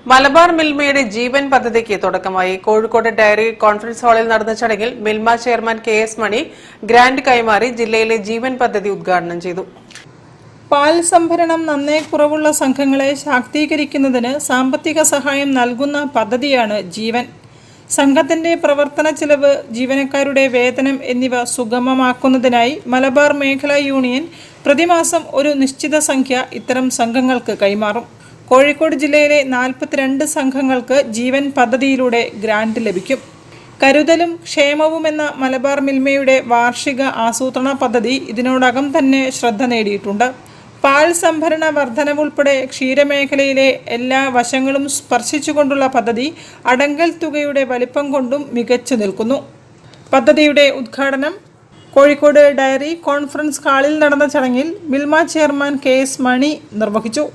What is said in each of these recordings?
മലബാർ മിൽമയുടെ ജീവൻ പദ്ധതിക്ക് തുടക്കമായി. കോഴിക്കോട് ഡയറി കോൺഫറൻസ് ഹാളിൽ നടന്ന ചടങ്ങിൽ മിൽമ ചെയർമാൻ KS മണി ഗ്രാന്റ് കൈമാറി ജില്ലയിലെ ജീവൻ പദ്ധതി ഉദ്ഘാടനം ചെയ്തു. പാൽ സംഭരണം നന്നേ കുറവുള്ള സംഘങ്ങളെ ശാക്തീകരിക്കുന്നതിന് സാമ്പത്തിക സഹായം നൽകുന്ന പദ്ധതിയാണ് ജീവൻ. സംഘത്തിന്റെ പ്രവർത്തന ചെലവ്, ജീവനക്കാരുടെ വേതനം എന്നിവ സുഗമമാക്കുന്നതിനായി മലബാർ മേഖലാ യൂണിയൻ പ്രതിമാസം ഒരു നിശ്ചിത സംഖ്യ ഇത്തരം സംഘങ്ങൾക്ക് കൈമാറും. കോഴിക്കോട് ജില്ലയിലെ 42 സംഘങ്ങൾക്ക് ജീവൻ പദ്ധതിയിലൂടെ ഗ്രാന്റ് ലഭിക്കും. കരുതലും ക്ഷേമവുമെന്ന മലബാർ മിൽമയുടെ വാർഷിക ആസൂത്രണ പദ്ധതി ഇതിനോടകം തന്നെ ശ്രദ്ധ നേടിയിട്ടുണ്ട്. പാൽ സംഭരണ വർധനവുൾപ്പെടെ ക്ഷീരമേഖലയിലെ എല്ലാ വശങ്ങളും സ്പർശിച്ചുകൊണ്ടുള്ള പദ്ധതി അടങ്കൽ തുകയുടെ വലിപ്പം കൊണ്ടും മികച്ചു നിൽക്കുന്നു. പദ്ധതിയുടെ ഉദ്ഘാടനം കോഴിക്കോട് ഡയറി കോൺഫറൻസ് ഹാളിൽ നടന്ന ചടങ്ങിൽ മിൽമ ചെയർമാൻ KS മണി നിർവഹിച്ചു.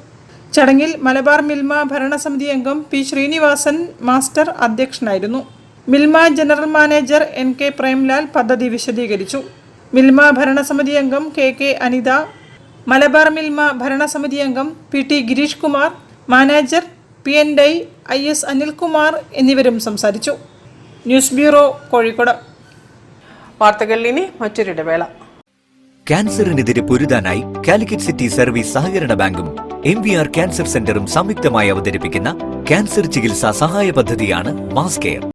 ചടങ്ങിൽ മലബാർ മിൽമ ഭരണസമിതി അംഗം P. ശ്രീനിവാസൻ മാസ്റ്റർ അധ്യക്ഷനായിരുന്നു. Milma general manager NK Premlal പദ്ധതി വിശദീകരിച്ചു. മിൽമ ഭരണസമിതി അംഗം KK അനിത, മലബാർ മിൽമ ഭരണസമിതി അംഗം PT Girish Kumar, manager PNDI IS Anilkumar എന്നിവരും സംസാരിച്ചു. News bureau, Kozhikode. വാർത്തകളിൽ ഇനി മറ്റൊരിടവേള. ക്യാൻസറിനെതിരെ പൊരുതാനായി കാലിക്കറ്റ് സിറ്റി സർവീസ് സഹകരണ ബാങ്കും MVR ക്യാൻസർ സെന്ററും സംയുക്തമായി അവതരിപ്പിക്കുന്ന ക്യാൻസർ ചികിത്സാ സഹായ പദ്ധതിയാണ് മാസ് കെയർ.